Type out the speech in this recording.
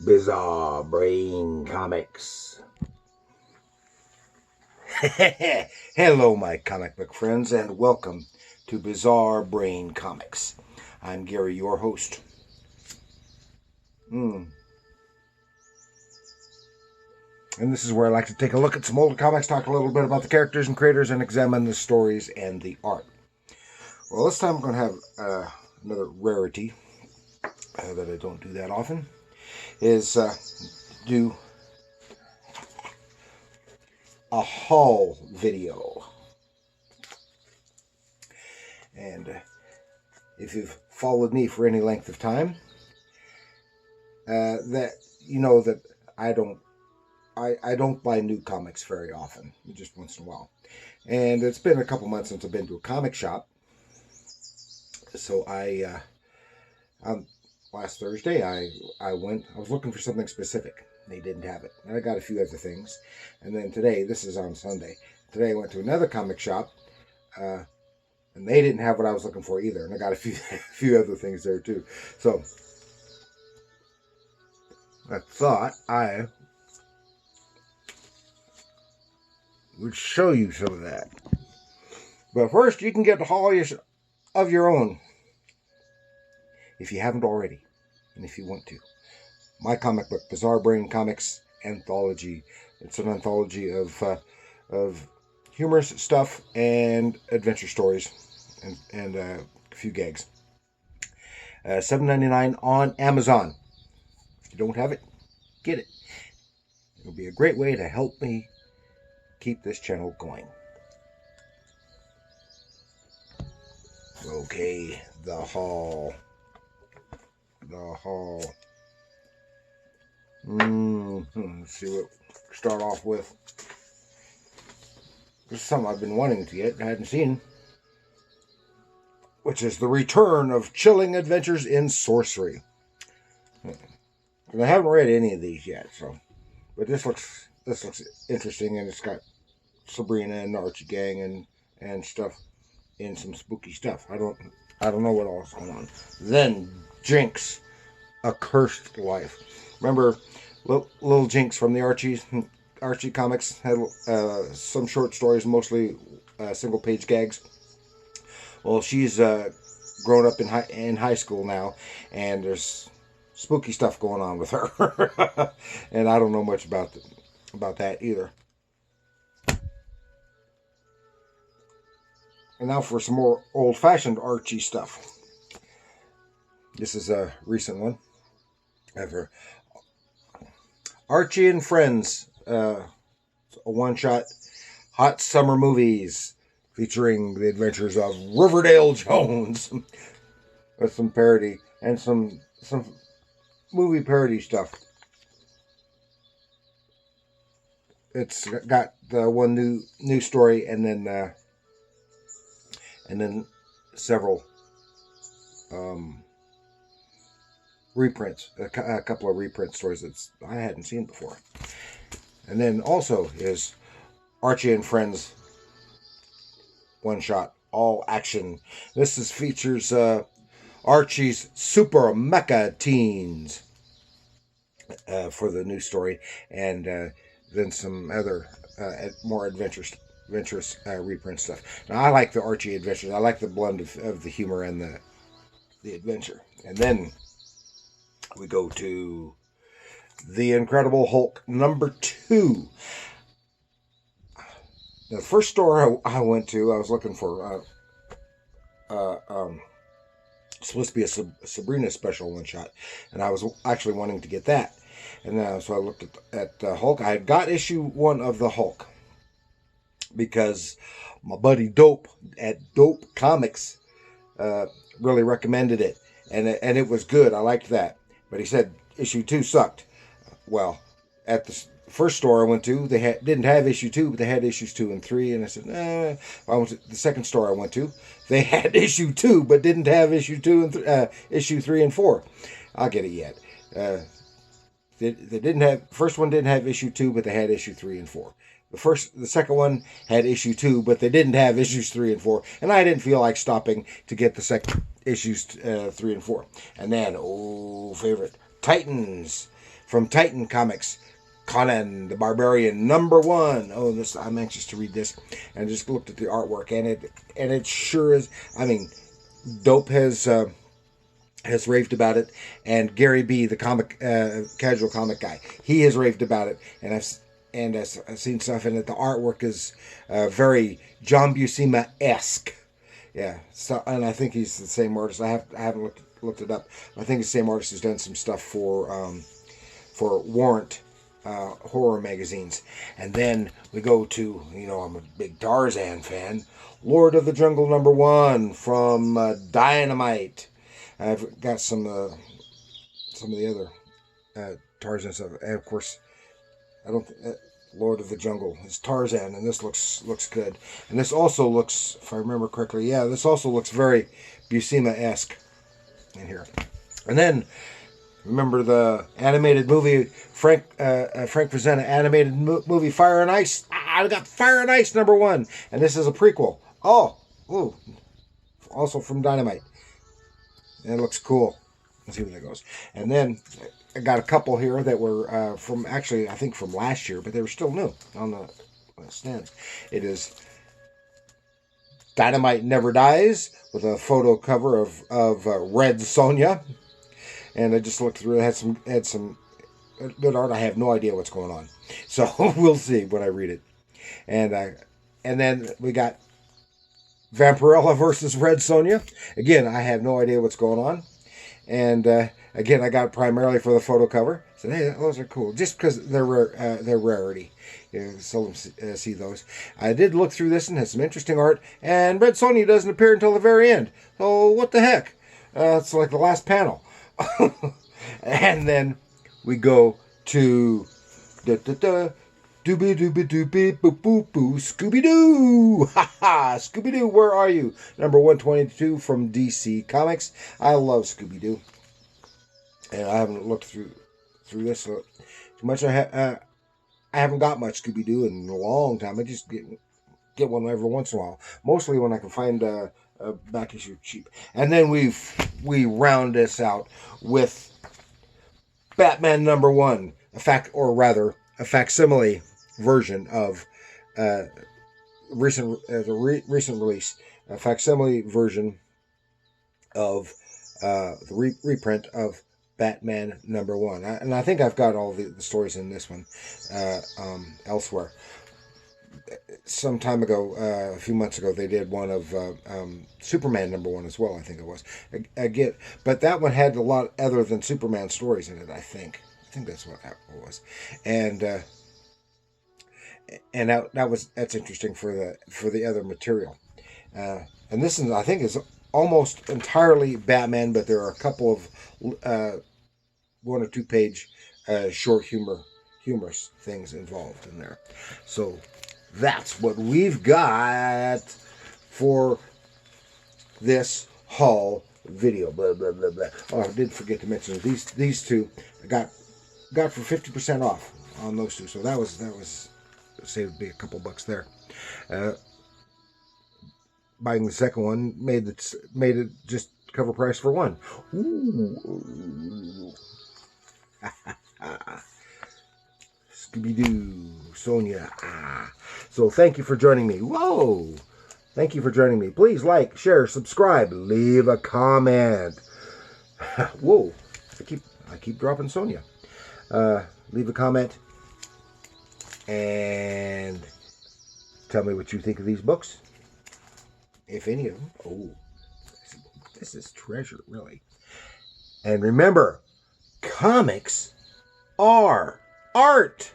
Bizarre Brain Comics. Hello, my comic book friends, and welcome to Bizarre Brain Comics. I'm Gary, your host. And this is where I like to take a look at some older comics, talk a little bit about the characters and creators, and examine the stories and the art. Well, this time I'm going to have another rarity that I don't do that often, is do a haul video. And if you've followed me for any length of time, that you know that I don't buy new comics very often, just once in a while. And it's been a couple months since I've been to a comic shop. So last Thursday I was looking for something specific. They didn't have it. And I got a few other things. And then today, this is on Sunday, today I went to another comic shop, and they didn't have what I was looking for either. And I got a few other things there too. So I thought I would show you some of that. But first, you can get a haul of your own, if you haven't already, and if you want to. My comic book, Bizarre Brain Comics Anthology. It's an anthology of humorous stuff and adventure stories, and a few gags. $7.99 on Amazon. If you don't have it, get it. It'll be a great way to help me keep this channel going. Okay, the haul. Let's see what we start off with. This is something I've been wanting to get, I hadn't seen, which is The Return of Chilling Adventures in Sorcery. And I haven't read any of these yet, but this looks interesting, and it's got Sabrina and Archie gang and stuff, and some spooky stuff. I don't know what else is going on. Then Jinx, A Cursed Life. Remember little Jinx from the Archie comics had some short stories, mostly single page gags. Well, she's grown up in high school now, and there's spooky stuff going on with her. And I don't know much about that either. And now for some more old-fashioned Archie stuff. This is a recent one. Ever Archie and Friends, a one-shot hot summer movies featuring the adventures of Riverdale Jones, with some parody and some movie parody stuff. It's got one new story, and then several reprints, a couple of reprint stories that I hadn't seen before. And then also is Archie and Friends one shot all action. This features Archie's Super Mecha Teens for the new story, and then some other more adventurous reprint stuff. Now, I like the Archie adventures. I like the blend of the humor and the adventure. And then we go to The Incredible Hulk #2. The first store I went to, I was looking for supposed to be a Sabrina special one shot, and I was actually wanting to get that. And so I looked at Hulk. I had got issue 1 of the Hulk because my buddy Dope at Dope Comics really recommended it, and it was good. I liked that. But he said issue 2 sucked. Well, at the first store I went to, they didn't have issue 2, but they had issues 2 and 3. And I said, I went to the second store I went to. They had issue 2, but didn't have issue 2 and issue 3 and 4. I'll get it yet. They didn't have, first one didn't have issue 2, but they had issue 3 and 4. The second one had issue 2, but they didn't have issues 3 and 4. And I didn't feel like stopping to get the second issues 3 and 4. And then, favorite, Titans. from Titan Comics, Conan the Barbarian #1. Oh, this, I'm anxious to read this. And I just looked at the artwork, and it sure is. I mean, Dope has raved about it, and Gary B, the casual comic guy, he has raved about it, and I've seen stuff in it. The artwork is very John Buscema-esque. Yeah, so, and I think he's the same artist. I haven't looked it up. I think the same artist has done some stuff for Warrant horror magazines. And then we go to, I'm a big Tarzan fan. Lord of the Jungle #1 from Dynamite. I've got some of the other Tarzan stuff, and of course, I don't. Lord of the Jungle is Tarzan, and this looks good. And this also looks, if I remember correctly, this also looks very Buscema-esque in here. And then remember the animated movie Frank Frazetta animated movie Fire and Ice. I got Fire and Ice #1, and this is a prequel. Also from Dynamite. And it looks cool. Let's see where that goes. And then I got a couple here that were from, actually, I think from last year, but they were still new on the stands. It is Dynamite Never Dies with a photo cover of Red Sonja. And I just looked through it. Had some good art. I have no idea what's going on. So we'll see when I read it. And then we got Vampirella versus Red Sonja. Again, I have no idea what's going on. And again, I got it primarily for the photo cover. So hey, those are cool, just because they're rarity. Seldom see those. I did look through this and had some interesting art. And Red Sonja doesn't appear until the very end. So what the heck? It's like the last panel. And then we go to ScoobyDoo! Ha ha! ScoobyDoo, where are you? #122 from DC Comics. I love ScoobyDoo. And I haven't looked through this too much. I haven't got much ScoobyDoo in a long time. I just get one every once in a while. Mostly when I can find a back issue cheap. And then we round this out with Batman #1, a facsimile version of recent release, a facsimile version of the reprint of Batman #1. And I think I've got all the stories in this one elsewhere. Some time ago, a few months ago, they did one of Superman #1 as well. I think it was. But that one had a lot other than Superman stories in it. I think that's what that was, and that's interesting for the other material. And this is, I think, is almost entirely Batman, but there are a couple of 1 or 2 page short humorous things involved in there. So that's what we've got for this haul video. Blah blah blah blah. Oh, I did forget to mention these two I got for 50% off on those two. So that was saved me a couple bucks there. Buying the second one made it just cover price for one. Ooh. ScoobyDoo, Sonja. So thank you for joining me. Whoa! Thank you for joining me. Please like, share, subscribe, leave a comment. Whoa! I keep dropping Sonja. Leave a comment and tell me what you think of these books, if any of them. Oh, this is treasure, really. And remember, comics are art.